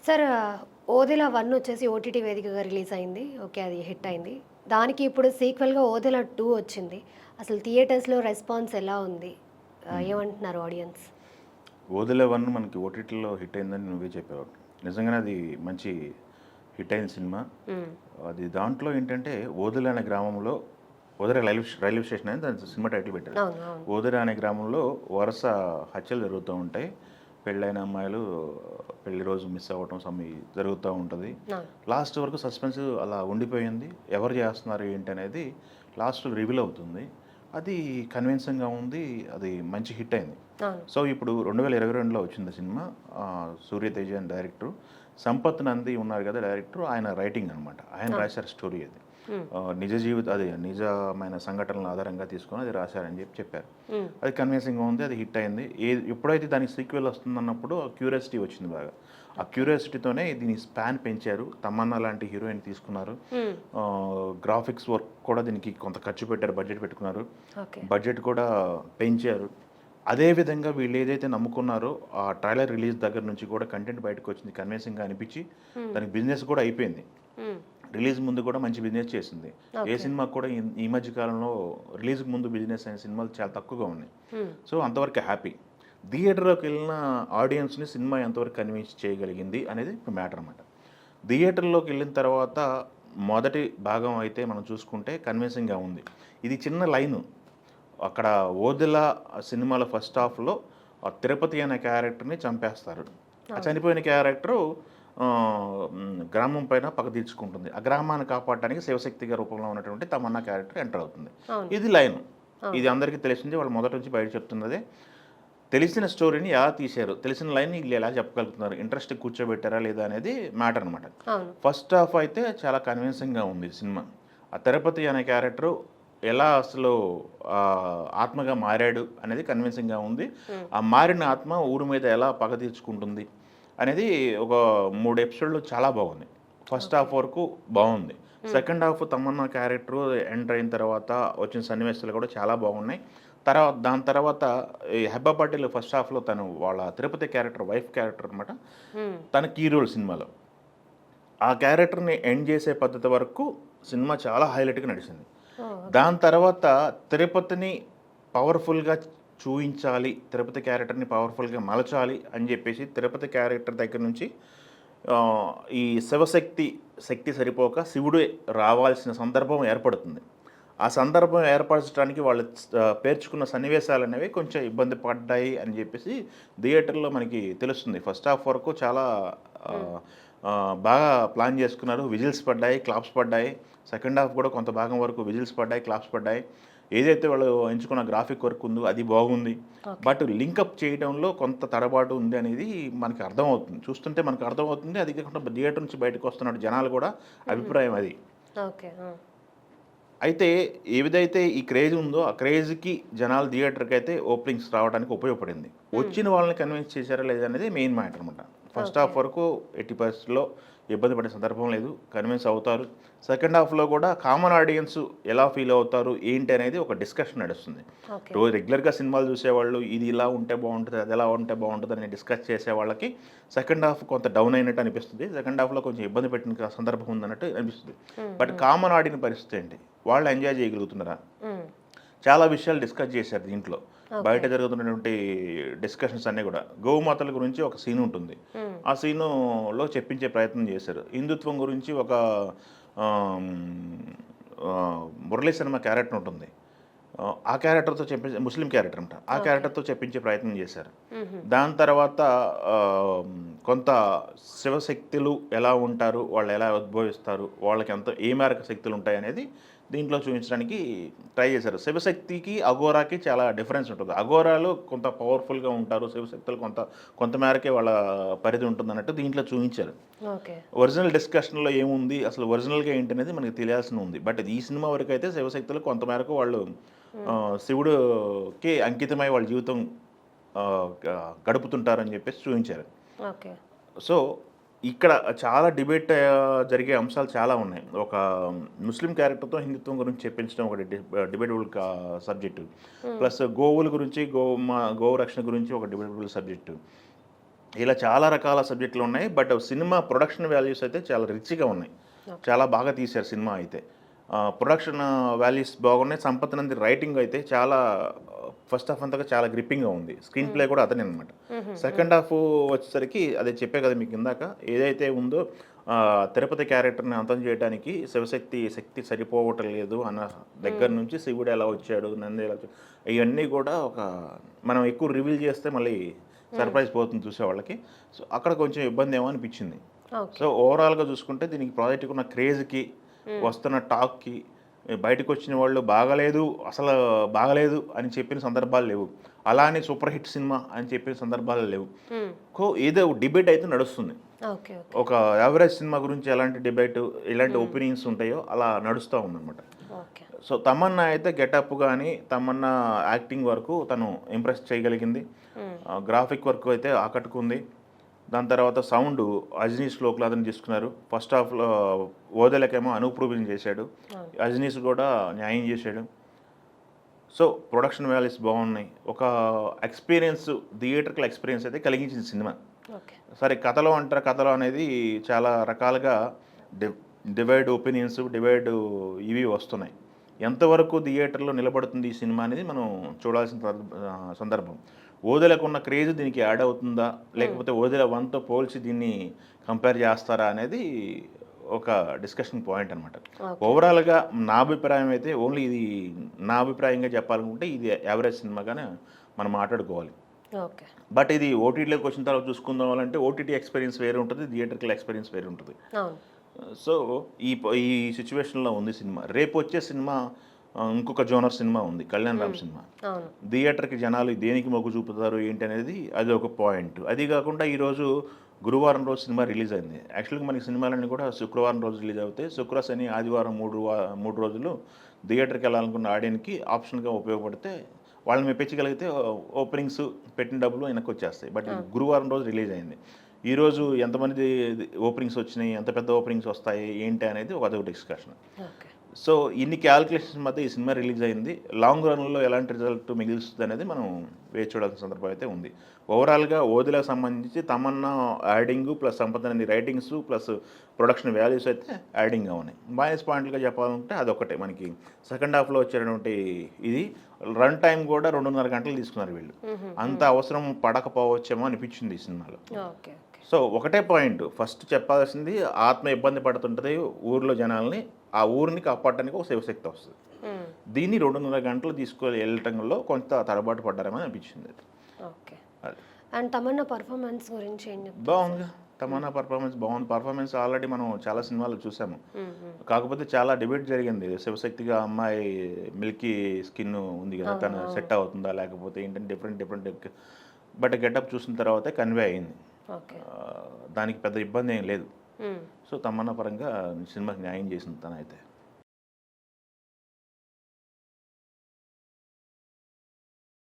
Sir 'Odela 1' వచ్చేసి OTT వేదికగా release అయింది. ఓకే. అది హిట్ అయింది. దానికి ఇప్పుడు సీక్వెల్‌గా 'ఓదెల 2' వచ్చింది. అసలు థియేటర్స్‌లో రెస్పాన్స్ ఎలా ఉంది? హ్మ్. ఏమంటున్నారు ఆడియన్స్? 'ఓదెల 1' మనకి ఓటీటీలో హిట్ అయిందని నువ్వే చెప్పావు. నిజంగానే అది మంచి హిట్ అయిన సినిమా. హ్మ్. అది దాంట్లో ఏంటంటే 'ఓదెల' అనే గ్రామంలో 'ఓదెల రైల్వే స్టేషన్' అని దాని సినిమా టైటిల్ పెట్టారు. అవును. అవును. 'ఓదెల' అనే గ్రామంలో వరుస హత్యలు జరుగుతూ ఉంటాయి. పెళ్ళైన అమ్మాయిలు పెళ్లి రోజు మిస్ అవ్వటం జరుగుతూ ఉంటుంది. అవును. లాస్ట్ వరకు సస్పెన్స్ అలా ఉండిపోయింది. ఎవరు చేస్తున్నారు ఏంటి అనేది లాస్ట్‌లో రివీల్ అవుతుంది. అది కన్విన్సింగ్‌గా ఉంది. అది మంచి హిట్ అయింది. అవును. సో, ఇప్పుడు 2022లో వచ్చింది సినిమా. 'సూర్యతేజ' అని డైరెక్టరు. 'సంపత్ నంది' ఉన్నారు కదా డైరెక్టరు. ఆయన రైటింగ్ అనమాట. ఆయన అవును. రాశారు స్టోరీ అది. హ్మ్. నిజమైన సంఘటనల ఆధారంగా తీసుకొని అది రాశారని చెప్పారు. హ్మ్. అది కన్విన్సింగ్‌గా ఉంది. అది హిట్ అయింది. ఎప్పుడైతే దానికి సీక్వెల్ వస్తుందన్నప్పుడు క్యూరియాసిటీ వచ్చింది బాగా. ఆ ఓకే. క్యూరియాసిటీతోనే దీని స్పాన్ పెంచారు. 'తమన్నా' లాంటి హీరోయిన్ తీసుకున్నారు. హ్మ్. గ్రాఫిక్స్ వర్క్ కూడా దీనికి కొంత ఖర్చు పెట్టారు. బడ్జెట్ పెట్టుకున్నారు. ఓకే. బడ్జెట్ కూడా పెంచారు. అదే విధంగా వీళ్ళు ఏదైతే నమ్ముకున్నారో ఆ ట్రైలర్ రిలీజ్ దగ్గర నుంచి కూడా కంటెంట్ బయటకొచ్చింది కన్విన్సింగ్‌గా అనిపించి హ్మ్. దానికి బిజినెస్ కూడా అయిపోయింది. హ్మ్. రిలీజ్ ముందు కూడా మంచి బిజినెస్ చేసింది. ఏ ఓకే. సినిమాకి కూడా ఈ మధ్య కాలంలో రిలీజ్‌కి ముందు బిజినెస్ అయిన సినిమాలు చాలా తక్కువగా ఉన్నాయి. హ్మ్. సో, అంతవరకు హ్యాపీ. థియేటర్‌లోకెళ్ళిన ఆడియన్స్‌ని సినిమా ఎంతవరకు కన్విన్స్ చేయగలిగింది అనేది ఇప్పుడు మ్యాటర్ అనమాట. థియేటర్‌లోకెళ్ళిన తర్వాత మొదటి భాగం అయితే మనం చూసుకుంటే కన్విన్సింగ్‌గా ఉంది. ఇది చిన్న లైను. అక్కడ 'ఓదెల' సినిమాలో ఫస్ట్ హాఫ్‌లో తిరుపతి అనే క్యారెక్టర్‌ని చంపేస్తారు. ఆ అవును. చనిపోయిన క్యారెక్టరు గ్రామం పైన పగ తీర్చుకుంటుంది. ఆ గ్రామాన్ని కాపాడడానికి శివశక్తిగా రూపంలో ఉన్నటువంటి తమన్నా క్యారెక్టర్ ఎంటర్ అవుతుంది. అవును. ఇది లైను. అవును. ఇది అందరికీ తెలిసిందే. వాళ్ళు మొదటి నుంచి బయట చెప్తున్నదే. తెలిసిన స్టోరీని ఎలా తీశారు? తెలిసిన లైన్‌ని ఈళ్ళు ఎలా చెప్పగలుగుతున్నారు? ఇంట్రెస్ట్‌గా కూర్చోబెట్టారా లేదా అనేది మ్యాటర్ అనమాట. అవును. ఫస్ట్ హాఫ్ అయితే చాలా కన్విన్సింగ్‌గా ఉంది సినిమా. ఆ తిరుపతి అనే క్యారెక్టరు ఎలా అసలు ఆత్మగా మారాడు అనేది కన్విన్సింగ్‌గా ఉంది. హ్మ్. ఆ మారిన ఆత్మ ఊరి మీద ఎలా పగ తీర్చుకుంటుంది అనేది ఒక 3 ఎపిసోడ్‌లు చాలా బాగుంది. First okay. హాఫ్ వరకు బావుంది. హ్మ్. Second half Tamannaah character enter అయిన తర్వాత వచ్చిన సన్నివేశాలు కూడా చాలా బాగున్నాయి. దాని తర్వాత ఈ 'హెబ్బా పటేల్' ఫస్ట్ హాఫ్‌లో తను వాళ్ళ తిరుపతి క్యారెక్టర్ వైఫ్ క్యారెక్టర్ అనమాట. హ్మ్. తన కీ రోల్ సినిమాలో. ఆ క్యారెక్టర్‌ని ఎండ్ చేసే పద్ధతి వరకు సినిమా చాలా హైలైట్‌గా నడిచింది. ఓహ్! ఓకే. దాని తర్వాత తిరుపతిని పవర్‌ఫుల్‌గా చూయించాలి. తిరుపతి క్యారెక్టర్‌ని పవర్‌ఫుల్‌గా మలచాలి అని జెప్పేసి తిరుపతి క్యారెక్టర్ దగ్గర నుంచి ఈ శక్తి సరిపోక శివుడే రావాల్సిన సందర్భం ఏర్పడుతుంది. ఆ సందర్భం ఏర్పరచడానికి వాళ్ళు పేర్చుకున్న సన్నివేశాలనేవి కొంచెం ఇబ్బంది పడ్డాయి అని జెప్పేసి థియేటర్‌లో మనకి తెలుస్తుంది. ఫస్ట్ హాఫ్ వరకు చాలా హ్మ్. ఆహ్, బాగా ప్లాన్ జేసుకున్నారు. విజిల్స్ పడ్డాయి, క్లాప్స్ పడ్డాయి. సెకండ్ హాఫ్ కూడా కొంత భాగం వరకు విజిల్స్ పడ్డాయి, క్లాప్స్ పడ్డాయి. ఏదైతే వాళ్ళు ఎంచుకున్న గ్రాఫిక్ వర్క్ ఉందో అది బాగుంది. ఓకే. బట్ లింకప్ చేయడంలో కొంత తడబాటు ఉంది అనేది మనకి అర్థమవుతుంది. చూస్తుంటే మనకు అర్థమవుతుంది. అది కాకుండా థియేటర్ నుంచి బయటకొస్తున్న జనాలు కూడా హుహు. అభిప్రాయం అది. ఓకే. ఆ! అయితే ఏదైతే ఈ క్రేజ్ ఉందో, ఆ క్రేజ్‌కి జనాలు థియేటర్‌కైతే ఓపెనింగ్స్ రావడానికి ఉపయోగపడింది. హ్మ్. వచ్చిన వాళ్ళని కన్విన్స్ చేశారా లేదా అనేది మెయిన్ మ్యాటర్ అనమాట. First okay. హాఫ్ వరకు ఎట్టి పరిస్థితుల్లో ఇబ్బంది పడే సందర్భం లేదు. కన్విన్స్ అవుతారు. సెకండ్ హాఫ్‌లో కూడా కామన్ ఆడియన్స్ ఎలా ఫీల్ అవుతారు, ఏంటి అనేది ఒక డిస్కషన్ నడుస్తుంది. ఓకే. రెగ్యులర్‌గా సినిమాలు చూసేవాళ్ళు ఇది ఇలా ఉంటే బావుంటది, అది ఎలా ఉంటే బావుంటదని డిస్కస్ చేసే వాళ్ళకి సెకండ్ హాఫ్ కొంత డౌన్ అయినట్టు అనిపిస్తుంది. సెకండ్ హాఫ్‌లో కొంచెం ఇబ్బంది పెట్టిన సందర్భం ఉందన్నట్టు అనిపిస్తుంది. హ్మ్. బట్ హ్మ్. కామన్ ఆడియన్ పరిస్థితి ఏంటి? వాళ్ళు ఎంజాయ్ చేయగలుగుతున్నారా? హ్మ్. చాలా విషయాలు డిస్కస్ చేశారు దీంట్లో. బయట ఓకే. జరుగుతున్నటువంటి డిస్కషన్స్ అన్నీ గూడా. గోమాతల గురించి ఒక సీన్ ఉంటుంది. హ్మ్. ఆ సీనులో చెప్పించే ప్రయత్నం చేశారు. హిందుత్వం గురించి ఒక ఆహ్, హ్మ్, మురళీ సినిమా క్యారెక్టర్ ఉంటుంది. ఆ క్యారెక్టర్‌తో చెప్పించే ముస్లిం క్యారెక్టర్ అనమాట. ఆ ఓకే. క్యారెక్టర్‌తో చెప్పించే ప్రయత్నం చేశారు. హుహు. దాని తర్వాత కొంత శివశక్తులు ఎలా ఉంటారు? వాళ్ళు ఎలా ఉద్భవిస్తారు? వాళ్ళకి ఏ మేరకు శక్తులుంటాయనేది దీంట్లో చూపించడానికి ట్రై చేశారు. శివశక్తికి, అఘోరాకి చాలా డిఫరెన్స్ ఉంటుంది. అఘోరాలు కొంత పవర్‌ఫుల్‌గా ఉంటారు. శివశక్తులు కొంత మేరకే వాళ్ళ పరిధి ఉంటుందన్నట్టు దీంట్లో చూయించారు. ఓకే. ఒరిజినల్ డిస్కషన్‌లో ఏముంది? అసలు ఒరిజినల్‌గా ఏంటనేది మనకు తెలియాల్సి ఉంది. బట్ ఈ సినిమా వరకైతే శివశక్తులు కొంత మేరకు వాళ్ళు హ్మ్. శివుడుకి అంకితమై వాళ్ళ జీవితం గడుపుతుంటారని చెప్పేసి చూయించారు. ఓకే. సో, ఇక్కడ చాలా డిబేట్ జరిగే అంశాలు చాలా ఉన్నాయి. ఒక ముస్లిం క్యారెక్టర్‌తో హిందుత్వం గురించి చెప్పించడం ఒకటి డిబేటబుల్ సబ్జెక్టు. హ్మ్. ప్లస్ గోవుల గురించి, గోవు రక్షణ గురించి ఒక డిబేటబుల్ సబ్జెక్టు. ఇలా చాలా రకాల సబ్జెక్టులు ఉన్నాయి. బట్ సినిమా ప్రొడక్షన్ వాల్యూస్ అయితే చాలా రిచ్‌గా ఉన్నాయి. చాలా బాగా తీశారు సినిమా అయితే. ప్రొడక్షన్ వాల్యూస్ బాగున్నాయి. సంపత్ నంది రైటింగ్ అయితే చాలా ఫస్ట్ హాఫ్ అంతగా చాలా గ్రిప్పింగ్‌గా ఉంది. స్క్రీన్ ప్లే కూడా అతనే అనమాట. సెకండ్ హాఫ్ వచ్చేసరికి అదే చెప్పా కదా మీకు ఇందాక. ఏదైతే ఉందో తిరుపతి క్యారెక్టర్‌ని అంతం చేయడానికి శివశక్తి శక్తి సరిపోవటం లేదు అన్న దగ్గర నుంచి శివుడు ఎలా వచ్చాడు, నంది ఎలా వచ్చాడు, ఇవన్నీ కూడా ఒక మనం ఎక్కువ రివీల్ చేస్తే మళ్ళీ సర్ప్రైజ్ పోతుంది చూసేవాళ్ళకి. సో అక్కడ కొంచెం ఇబ్బంది ఏమో అనిపించింది. సో ఓవరాల్‌గా చూసుకుంటే దీనికి ప్రాజెక్ట్‌కి ఉన్న క్రేజ్‌కి, వస్తున్న టాక్‌కి, బయటకు వచ్చిన వాళ్ళు బాగాలేదు, అసలు బాగాలేదు అని చెప్పిన సందర్భాలు లేవు. అలా అని సూపర్ హిట్ సినిమా అని చెప్పిన సందర్భాలు లేవు. ఏదో డిబేట్ అయితే నడుస్తుంది. ఒక యావరేజ్ సినిమా గురించి ఎలాంటి డిబేట్, ఎలాంటి ఒపీనియన్స్ ఉంటాయో అలా నడుస్తూ ఉందన్నమాట. సో తమన్నా అయితే గెటప్ కానీ తమన్నా యాక్టింగ్ వరకు తను ఇంప్రెస్ చేయగలిగింది. గ్రాఫిక్ వర్క్ అయితే ఆకట్టుకుంది. దాని తర్వాత సౌండ్ అజనీష్ లోక్నాథ్‌ని తీసుకున్నారు. ఫస్ట్ హాఫ్‌లో ఓదెలకేమో అనూప్ రూబెన్ చేశాడు. అజనీష్ కూడా న్యాయం చేశాడు. సో ప్రొడక్షన్ వాల్యూస్ బాగున్నాయి. ఒక ఎక్స్పీరియన్స్, థియేటర్కల్ ఎక్స్పీరియన్స్ అయితే కలిగించింది సినిమా. సరే కథలో అంటారు, కథలో అనేది చాలా రకాలుగా డివైడ్ ఒపీనియన్స్, డివైడ్ ఇవి వస్తున్నాయి. ఎంతవరకు థియేటర్లో నిలబడుతుంది ఈ సినిమా అనేది మనం చూడాల్సిన సందర్భం. ఓదెలకు ఉన్న క్రేజ్ దీనికి యాడ్ అవుతుందా, లేకపోతే ఓదెల 1తో పోల్చి దీన్ని కంపేర్ చేస్తారా అనేది ఒక డిస్కషన్ పాయింట్ అనమాట. ఓవరాల్గా నా అభిప్రాయం అయితే ఓన్లీ ఇది నా అభిప్రాయంగా చెప్పాలనుకుంటే ఇది యావరేజ్ సినిమాగానే మనం మాట్లాడుకోవాలి. బట్ ఇది ఓటీటీలోకి వచ్చిన తర్వాత చూసుకుందాం అంటే ఓటీటీ ఎక్స్పీరియన్స్ వేరే ఉంటుంది, థియేటర్కల్ ఎక్స్పీరియన్స్ వేరే ఉంటుంది. సో ఈ సిచ్యువేషన్లో ఉంది సినిమా. రేపు వచ్చే సినిమా ఇంకొక జోనర్ సినిమా ఉంది, కళ్యాణ్ రామ్ సినిమా. థియేటర్కి జనాలు దేనికి మొగ్గు చూపుతారు ఏంటి అనేది అది ఒక పాయింట్. అది కాకుండా ఈరోజు గురువారం రోజు సినిమా రిలీజ్ అయింది. యాక్చువల్గా మనకి సినిమాలన్నీ కూడా శుక్రవారం రోజు రిలీజ్ అవుతాయి. శుక్ర, శని, ఆదివారం మూడు రోజులు థియేటర్కి వెళ్ళాలనుకున్న ఆడియన్కి ఆప్షన్గా ఉపయోగపడితే వాళ్ళని మెప్పించగలిగితే ఓపెనింగ్స్ పెట్టిన డబ్బులు వెనక్కి వచ్చేస్తాయి. బట్ గురువారం రోజు రిలీజ్ అయింది. ఈరోజు ఎంతమంది ఓపెనింగ్స్ వచ్చినాయి, ఎంత పెద్ద ఓపెనింగ్స్ వస్తాయి ఏంటి అనేది అదొక డిస్కషన్. సో ఇన్ని క్యాలిక్యులేషన్స్ మధ్య ఈ సినిమా రిలీజ్ అయింది. లాంగ్ రన్లో ఎలాంటి రిజల్ట్ మిగులుస్తుంది అనేది మనం వేచి చూడాల్సిన సందర్భం అయితే ఉంది. ఓవరాల్గా ఓదిలకు సంబంధించి తమన్నా యాడింగ్ ప్లస్ సంపదని రైటింగ్స్ ప్లస్ ప్రొడక్షన్ వాల్యూస్ అయితే యాడింగ్గా ఉన్నాయి. మైనస్ పాయింట్లుగా చెప్పాలంటే అదొకటే. మనకి సెకండ్ హాఫ్లో వచ్చేటువంటి ఇది రన్ టైం కూడా 2.5 గంటలు తీసుకున్నారు వీళ్ళు. అంత అవసరం పడకపోవచ్చేమో అనిపించింది ఈ సినిమాలో. సో ఒకటే పాయింట్ ఫస్ట్ చెప్పాల్సింది, ఆత్మ ఇబ్బంది పడుతుంటుంది ఊర్లో జనాల్ని, ఆ ఊరిని కాపాడటానికి ఒక శివశక్తి వస్తుంది. దీన్ని 2.5 గంటలు తీసుకొని వెళ్ళటంలో కొంత తడబాటు పడ్డారేమో అనిపించింది. అండ్ తమన్నా పర్ఫార్మెన్స్ గురించి బాగుంది. తమన్నా పర్ఫార్మెన్స్ బాగుంది. పర్ఫార్మెన్స్ ఆల్రెడీ మనం చాలా సినిమాలు చూసాము. కాకపోతే చాలా డిబేట్ జరిగింది. శివశక్తిగా అమ్మాయి మిల్కీ స్కిన్ ఉంది కదా, తను సెట్ అవుతుందా లేకపోతే ఏంటంటే డిఫరెంట్ బట్ గెటప్ చూసిన తర్వాతే కన్వే అయింది. దానికి పెద్ద ఇబ్బంది ఏం లేదు. సో తమన్నా పరంగా సినిమాకి న్యాయం చేసింది తనైతే.